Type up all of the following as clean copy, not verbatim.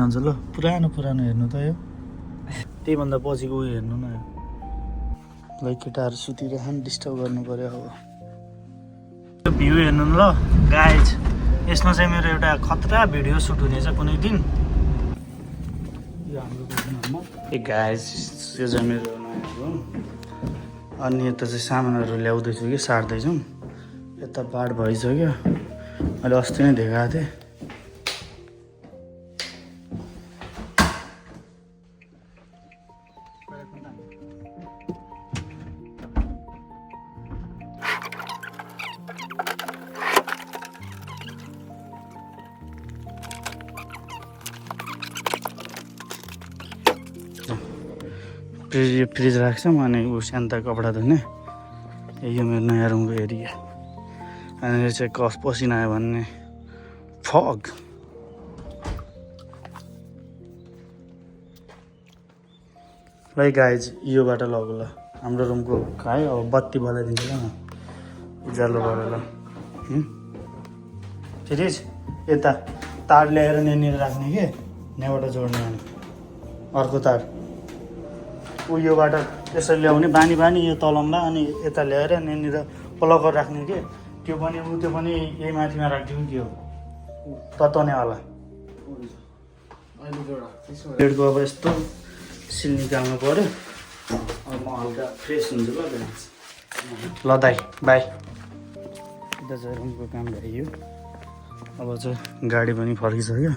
हुन्छ ल पुरानो हेर्नु त यो त्यही भन्दा पछिको उयो हेर्नु न ल केटाहरू सुतिरहेछन् डिस्टर्ब गर्नु पर्यो अब यो भ्यू हेर्नु ल गाइज यसमा चाहिँ मेरो एउटा खतरा भिडियो सुट हुनेछ कुनै दिन यो हाम्रो ए गाइज यो चाहिँ मेरो नयाँ रुम अनि यता चाहिँ सामानहरू ल्याउँदैछु कि सार्दैछौँ यता बाढ भइसक्यो मैले अस्ति नै देखाएको थिएँ फ्रिज राख्छौँ अनि ऊ शान्ता कपडा धुने यो मेरो नयाँ रुमको एरिया अनि यो चाहिँ कफ पसिना आयो भन्ने फग लाइक गाइज यो बाटो लग्यो ल हाम्रो रुमको खायो अब बत्ती बलाइदिन्छ ल म उज्यालो गरेर फ्रिज यता तार ल्याएर यहाँनिर राख्ने के यहाँबाट जोड्ने अनि अर्को तार उयोबाट यसरी ल्याउने बानी यो तलम्बा अनि यता ल्याएर यहाँनिर प्लगर राख्ने के त्यो पनि यही माथिमा राखिदिउँ त्यो तताउनेवाला बेडको अब यस्तो सिल निकाल्नु पऱ्यो अब म हल्का फ्रेस हुन्छु ल दाइ बाई यता चाहिँ रुमको काम भइयो अब चाहिँ गाडी पनि फर्किसक्यो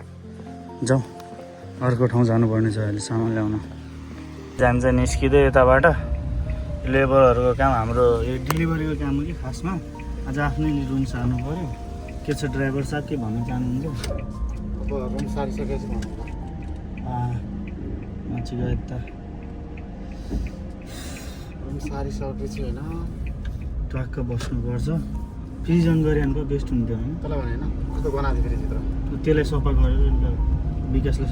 जाउँ अर्को ठाउँ जानुपर्ने छ अहिले सामान ल्याउन जान्छ निस्किँदै यताबाट लेबरहरूको काम हाम्रो यो डेलिभरीको काम हो कि खासमा आज आफ्नै रुम सार्नु पऱ्यो के छ ड्राइभर साहब के भन्न चाहनुहुन्छ अब रुम सारिसकेपछि मान्छेको यता रुम सारिसकेपछि होइन ट्वाक्क बस्नुपर्छ फ्रिज अन गरे भने बेस्ट हुन्थ्यो होइन तँलाई भने होइन कस्तो बनाएको थियो फ्रिजभित्र त्यसलाई सफा गरेर विकासले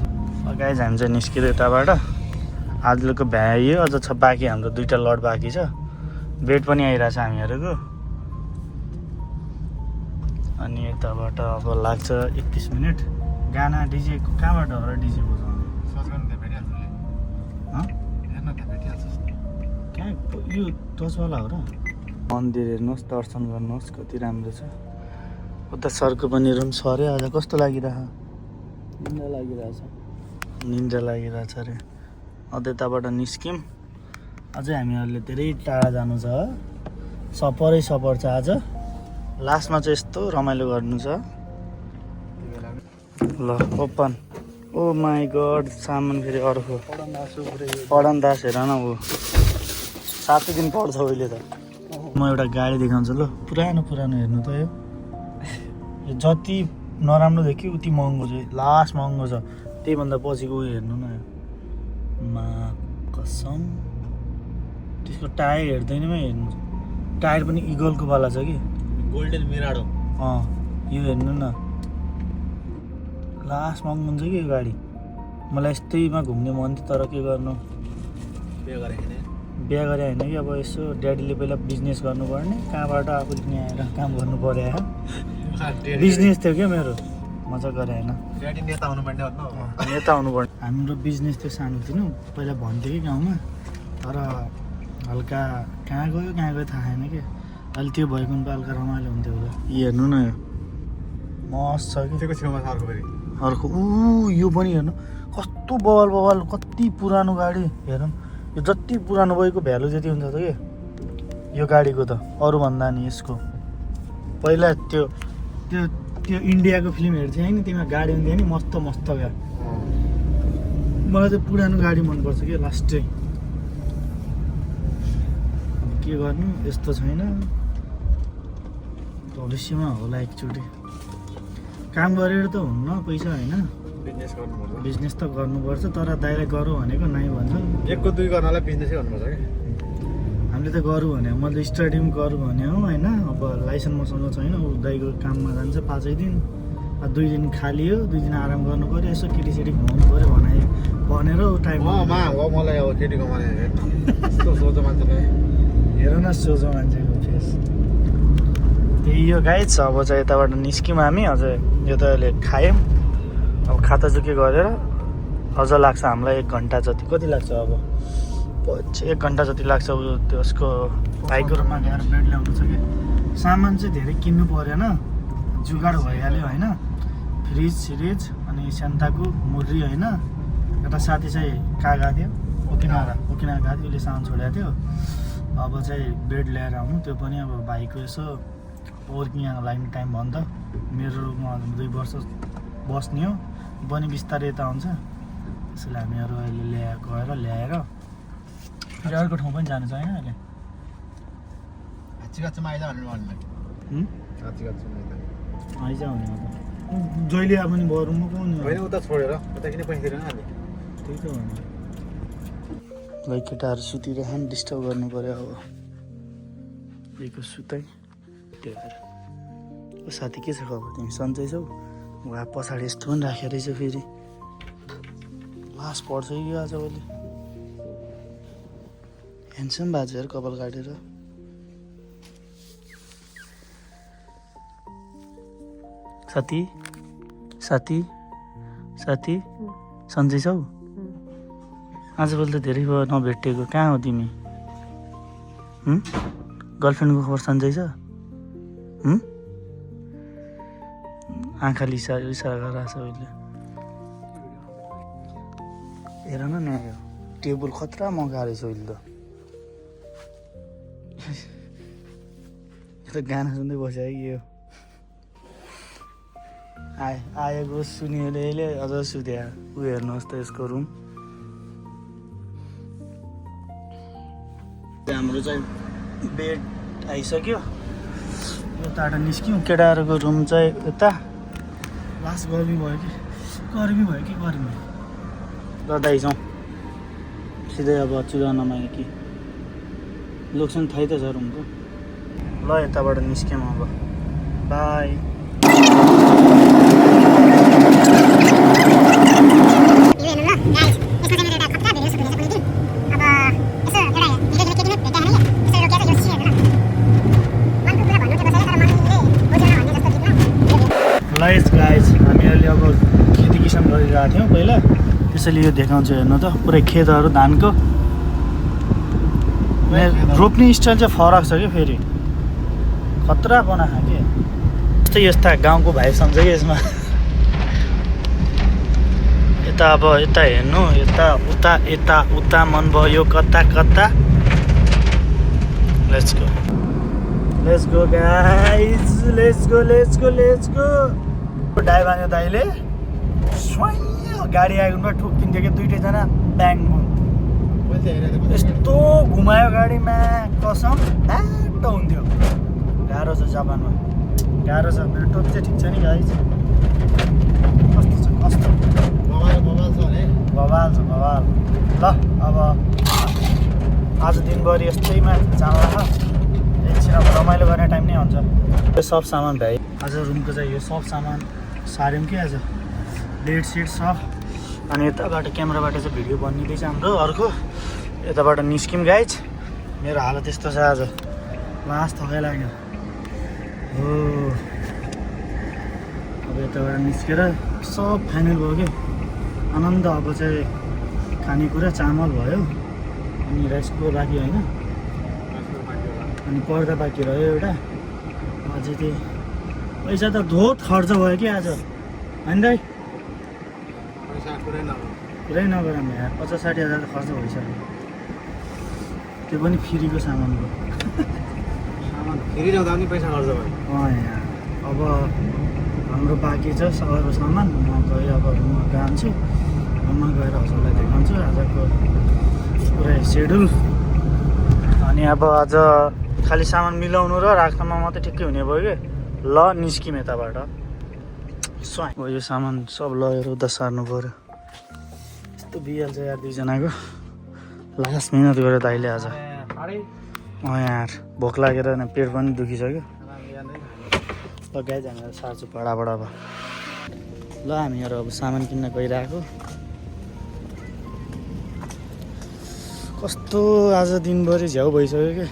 गाइज हामी चाहिँ निस्किँदै यताबाट आजको भ्याइयो अझ छ बाँकी हाम्रो 2टा लड बाँकी छ बेड पनि आइरहेछ हामीहरूको अनि यताबाट अब लाग्छ 31 मिनट गाना डिजे कहाँबाट हो र डिजे बजाउने कहाँ यो टचवाला हो र मन्दिर हेर्नुहोस् दर्शन गर्नुहोस् कति राम्रो छ उता सरको पनि रुम सऱ्यो आज कस्तो लागिरहेछ निन्द्रा लागिरहेछ अरे अन्त यताबाट निस्क्यौँ अझै हामीहरूले धेरै टाढा जानु छ सफरै सफर छ आज लास्टमा चाहिँ यस्तो रमाइलो गर्नु छ ल ओपन ओ माई गड सामान फेरि अर्को पढनदास हेर न ऊ 7 दिन पढ्छ उहिले त म एउटा गाडी देखाउँछु ल पुरानो हेर्नु त यो जति नराम्रो देखियो उति महँगो छ लास्ट महँगो छ त्यही भन्दा पछिको उयो हेर्नु न मा कसम त्यसको टायर हेर्दैनमै हेर्नु टायर पनि इगलको वाला छ कि गोल्डन मिराडो यो हेर्नु न लास्ट महँगो हुन्छ कि यो गाडी मलाई यस्तैमा घुम्ने मन थियो तर के गर्नु बिहा गरे होइन कि अब यसो ड्याडीले पहिला बिजनेस गर्नुपर्ने कहाँबाट आफूले पनि आएर काम गर्नु पऱ्यो बिजनेस थियो क्या मेरो मजा गरे होइन नेता हुनुपर्ने नेता हुनुपर्ने हाम्रो बिजनेस थियो सानो थिएन पहिला भन्थ्यो कि गाउँमा तर हल्का कहाँ गयो थाहा छैन कि अहिले त्यो भएको पनि हल्का रमाइलो हुन्थ्यो होला हेर्नु न यो मस्त छ कि त्यसको छेउमा अर्को फेरि अर्को यो पनि हेर्नु कस्तो बवाल कति पुरानो गाडी हेरौँ यो जति पुरानो भएको भ्यालु जति हुन्छ त कि यो गाडीको त अरूभन्दा नि यसको पहिला त्यो इन्डियाको फिल्म हेर्थ्यो नि त्यसमा गाडी हुन्थ्यो नि मस्त क्या मलाई चाहिँ पुरानो गाडी मनपर्छ कि लास्टै के गर्नु यस्तो छैन भविष्यमा होला एकचोटि काम गरेर त हुन्न पैसा होइन बिजनेस त गर्नुपर्छ तर दाइले गरौँ भनेको नाइ भन्छ 1 को 2 गर्नलाई बिजनेसै गर्नुपर्छ कि हामीले त गरौँ भने मैले स्टडी गरौँ भने हो होइन अब लाइसेन्स मसँग छैन ऊ दाइको काममा जान्छ 5 दिन 2 दिन खाली हो 2 दिन आराम गर्नु पऱ्यो यसो केटीसेटी घुमाउनु पऱ्यो भनेर टाइम मलाई अब केटी घुमाउने यस्तो सोझो मान्छेले हेर न सोझो मान्छेको फेस त्यही यो गाइड छ अब चाहिँ यताबाट निस्क्यौँ हामी अझ यो त अहिले खायौँ अब खाता चुकी गरेर अझ लाग्छ हामीलाई 1 घन्टा जति। कति लाग्छ अब 1 घन्टा जति लाग्छ त्यसको भाइको रूपमा ल्याएर बेड ल्याउनु छ कि। सामान चाहिँ धेरै किन्नु परेन, जुगाड भइहाल्यो होइन। फ्रिज सिरिज अनि स्यान्ताको मुर्री होइन। एउटा साथी चाहिँ कहाँ गएको थियो, ओकिनावा गएको थियो, उसले सामान छोडेको थियो। अब चाहिँ बेड ल्याएर आउनु, त्यो पनि अब भाइको यसो वर्किङ लागि टाइम भयो नि त। मेरो रुममा 2 वर्ष बस्ने हो, पनि बिस्तारै यता हुन्छ। त्यसैले हामीहरू अहिले ल्याएर फेरि अर्को ठाउँ पनि जानु छ होइन अहिले। आइज हुने हो त जहिले अब नि भयो रुममा पाउने होइन उता छोडेर उता किन पैसा दिएर अहिले त्यही त हो। ल केटाहरू सुतिरहन्, डिस्टर्ब गर्नु पऱ्यो अब। यहीको सुताइ त्यही भएर। ओ साथी के छ खबर, तिमी सन्चै छौ? वा पछाडि यस्तो पनि राखेको रहेछ फेरि। लास पर्छ कि आज अहिले। ह्यान्डसम बाजे यार कपाल काटेर। साथी साथी साथी सन्चै छौ? आजभोलि त धेरै भयो नभेटेको, कहाँ हो तिमी? गर्लफ्रेन्डको खबर सन्चै छ? आँखाले इसारा गरिरहेको छ अहिले। हेर न यो टेबल खतरा मगाएको रहेछ अहिले त। यो त गाना सुन्दै बस्यो है यो। आएको सुनिएले अझ सुत्या। ऊ हेर्नुहोस् त यसको रुम। हाम्रो चाहिँ बेड आइसक्यो। यताबाट निस्क्यौँ। केटाहरूको रुम चाहिँ यता। लास्ट गर्मी भयो कि गर्मी ल दाइजाउँ सिधै अब चुरानमा कि लोकेसन थाहै त छ रुमको। ल यताबाट निस्क्यौँ अब। बाई। गाइज हामीहरूले अब खेती किसान गरिरहेको थियौँ पहिला, त्यसैले यो देखाउँछु हेर्नु त। पुरै खेतहरू धानको। रोप्ने स्टाइल चाहिँ फरक छ कि फेरि खतरा बनाएको के। जस्तै यस्ता गाउँको भाइ सम्झ कि यसमा। यता अब यता हेर्नु, यता उता मन भयो यो कता let's go guys, let's go. Drive आयो दाइले गाडी आइगुनमा ठोक्किन्थ्यो कि 2जना ब्याङ यस्तो घुमायो गाडीमा, कसम बाटो हुन्थ्यो। गाह्रो छ जापानमा, गाह्रो छ। मेरो टोपी चाहिँ ठिक छ नि गाइज। कस्तो बवाल छ। ल अब आज दिनभरि यस्तैमा जाँला। एकछिन अब रमाइलो गर्ने टाइम नै हुन्छ। यो सब सामान भाइ आज रुमको चाहिँ यो सब सामान सार्यौँ कि आज। बेडसिट सब। अनि यताबाट क्यामेराबाट चाहिँ भिडियो बनिँदैछ हाम्रो अर्को। यताबाट निस्क्यौँ गाइज। मेरो हालत यस्तो छ आज, लास्ट थकाइ लाग्यो हो। अब यताबाट निस्केर सब फाइनल भयो कि आनन्द। अब चाहिँ खानेकुरा चामल भयो, अनि राइस कुकर बाँकी होइन, अनि पर्दा बाँकी रह्यो एउटा। अझै त्यही पैसा त धोत खर्च भयो कि आज होइन दाइ? पुरै नगर यहाँ 50-60 हजार त खर्च भइसक्यो। त्यो पनि फ्रीको सामान हो। फेरि ल्याउँदा पनि पैसा खर्च भयो। यहाँ अब हाम्रो बाँकी छ सबैको सामान। म गएर अब रुममा जान्छु, रुममा गएर हजुरलाई देखाउँछु आजको पुरै सेड्युल। अनि अब आज खालि सामान मिलाउनु र राख्नमा मात्रै ठिकै हुने भयो कि। ल निस्क्यौँ यताबाट। अब यो सामान सब लगेर उता सार्नु पऱ्यो। यस्तो बिहाल्छ यार 2जनाको। लास्ट मिहिनेत गरेर दाइले आज। यार भोक लागेर पेट पनि दुखिसक्यो। ल गाइज हामीहरू सार्छु बडाबाट अब। ल हामीहरू अब सामान किन्न गइरहेको। कस्तो आज दिनभरि झ्याउ भइसक्यो कि।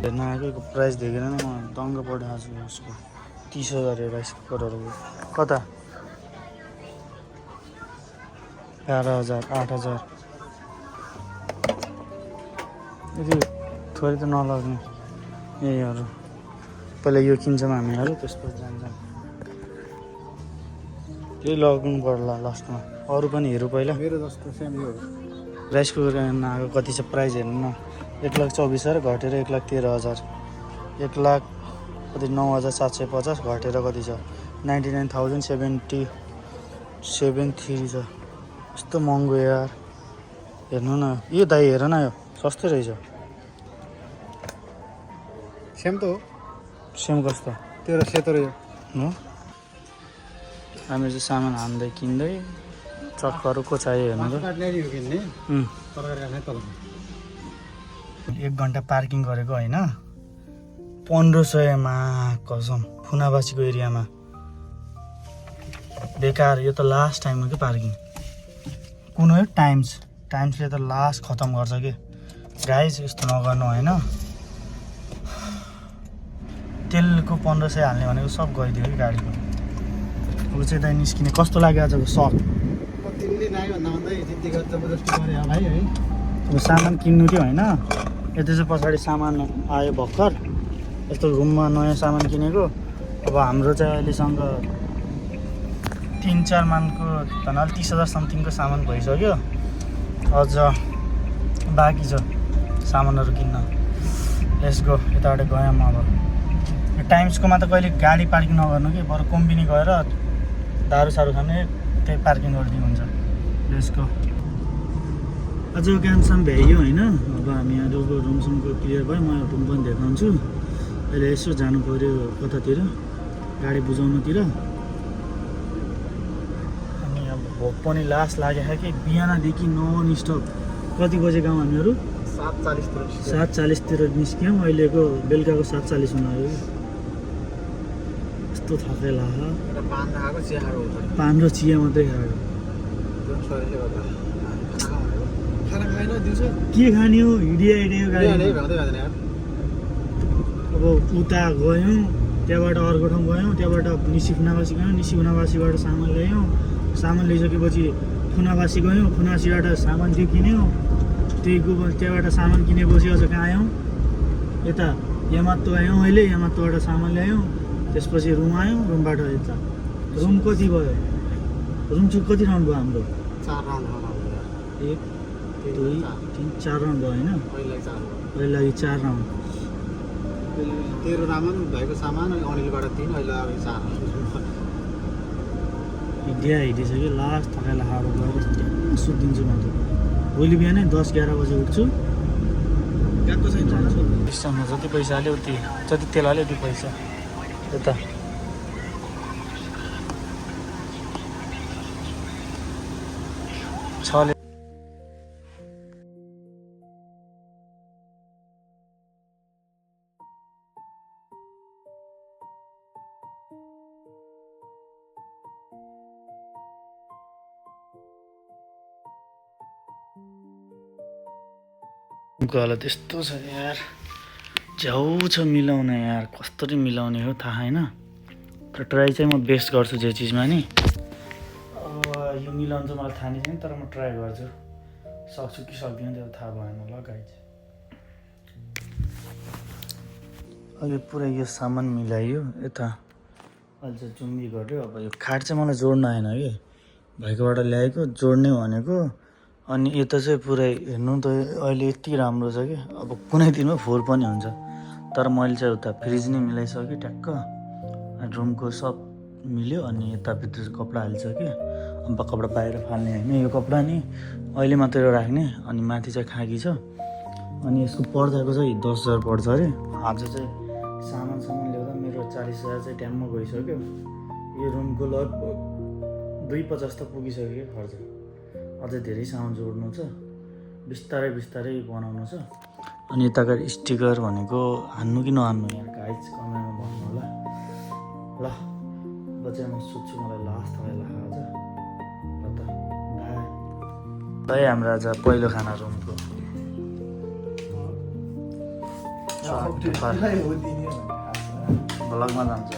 हेर्न आएको प्राइस देखेर नै म दङ्ग पठाएको छु उसको। 30,000 राइस कुकरहरूको। कता 11,000 8,000 यदि थोरै त नलग्ने यहीहरू पहिला यो किन्छौँ हामीहरू त्यसपछि जान्छौँ त्यही लग्नु पर्ला लास्टमा अरू पनि हेरौँ पहिला मेरो जस्तो सेम यो राइस कुकर आएको कति छ प्राइस हेर्नु न 1,24,000 घटेर 1,13,000 1,00,000 कति 9,750 घटेर कति छ 99,073 छ यस्तो महँगो यार हेर्नु न यो दाइ हेर न यो सस्तै रहेछ सेम त हो सेम कस्तो तेरो सेतो रहेछ हो हामी चाहिँ सामान हान्दै किन्दै चक्कहरू को चाहियो हेर्नु त काट्ने यो किन्ने तरकारी राख्ने तल 1 घन्टा पार्किङ गरेको होइन 1500 मा कसम फुनाबासीको एरियामा बेकार यो त लास्ट टाइम हो कि पार्किङ कुन हो टाइम्सले त लास्ट खतम गर्छ कि गाइज यस्तो नगर्नु होइन तेलको 1500 हाल्ने भनेको सब गइदियो कि गाडीको ऊ चाहिँ दाइ निस्किने कस्तो लाग्यो आजको सक तिमीले नाइ भन्दा भन्दै त्यतिको जबरजस्ती गरे भाइ है अब सामान किन्नु थियो होइन यता चाहिँ पछाडि सामान आयो भर्खर यस्तो रुममा नयाँ सामान किनेको अब हाम्रो चाहिँ अहिलेसँग 3-4 मानको धनाल 30,000 समथिङको सामान भइसक्यो अझ बाँकी छ सामानहरू किन्न लेट्स गो यताबाट गयौँ अब टाइम्सकोमा त कहिले गाडी पार्किङ नगर्नु कि बरु कम्पनी गएर दारू खाने त्यही पार्किङ गरिदिनु हुन्छ लेट्स गो अझ क्यान्सम भ्याइयो होइन अब हामीहरूको रुमसुमको क्लियर भयो म रुम पनि देखाउँछु अहिले यसो जानु पऱ्यो कतातिर गाडी बुझाउनुतिर अनि अब भोक पनि लास्ट लागेको कि बिहानदेखि नन स्टप कति बजे गयौँ हामीहरू 7:40 तिर निस्क्यौँ अहिलेको बेलुकाको 7:40 हुन आयो यस्तो थकेला पान र चिया मात्रै खाएको के खाने हो हिडियो गाडी अब उता गयौँ त्यहाँबाट अर्को ठाउँ गयौँ त्यहाँबाट निसी फुनाबासीबाट सामान ल्यायौँ सामान ल्याइसकेपछि फुनाबासी गयौँ फुनासीबाट सामान त्यो किन्यौँ त्यहाँबाट सामान किनेपछि अझ कहाँ आयौँ यता यामात्तो आयौँ अहिले यामात्तोबाट सामान ल्यायौँ त्यसपछि रुम आयौँ रुमबाट यता रुम कति भयो रुम चाहिँ कति राउन्ड भयो हाम्रो 1 2 3 4 राउन्ड भयो होइन अहिले लागि 4 राउन्ड तेरो रामन भएको सामान अनिलबाट 3 अहिले अब 4 हिँडिसक्यो लास्ट थकाइला खाएर गएर सुत्दिन्छु म त भोलि बिहानै 10-11 बजे उठ्छु गएको छैन स्टेसनमा जति पैसा हाल्यो उति जति तेल हाल्यो उति पैसा यता छले गलत यस्तो छ यार झ्याउ छ मिलाउन यार कसरी मिलाउने हो थाहा होइन तर ट्राई चाहिँ म बेस्ट गर्छु जे चिजमा नि अब यो मिलाउनु चाहिँ मलाई थाहा नै छैन तर म ट्राई गर्छु सक्छु कि सक्दिनँ त्यो थाहा भएन ल गाइज अहिले पुरै यो सामान मिलाइयो यता अहिले चाहिँ जुम्बी गऱ्यो अब यो खाट चाहिँ मलाई जोड्न आएन कि भाइकोबाट ल्याएको जोड्ने भनेको अनि यता चाहिँ पुरै हेर्नु त अहिले यति राम्रो छ कि अब कुनै दिनमा फोहोर पनि हुन्छ तर मैले चाहिँ उता फ्रिज नै मिलाइसकेँ ट्याक्क रुमको सब मिल्यो अनि यताभित्र चाहिँ कपडा हालिसक्यो अब कपडा बाहिर फाल्ने होइन यो कपडा नि अहिले मात्रै राख्ने अनि माथि चाहिँ खाकी छ अनि यसको पर्दाको चाहिँ 10,000 पर्छ अरे आज चाहिँ सामान ल्याउँदा मेरो 40,000 चाहिँ ट्याममा गइसक्यो यो रुमको लगभग 250 त पुगिसक्यो खर्च अझै धेरै सामान जोड्नु छ बिस्तारै बनाउनु छ अनि यताको स्टिकर भनेको हान्नु कि नहान्नु यहाँ गाइज कमेन्टमा भन्नु होला ल अब चाहिँ म सोध्छु मलाई लास्ट तपाईँलाई आज ल त बाई हाम्रो आज पहिलो खाना रुमको ब्लगमा जान्छ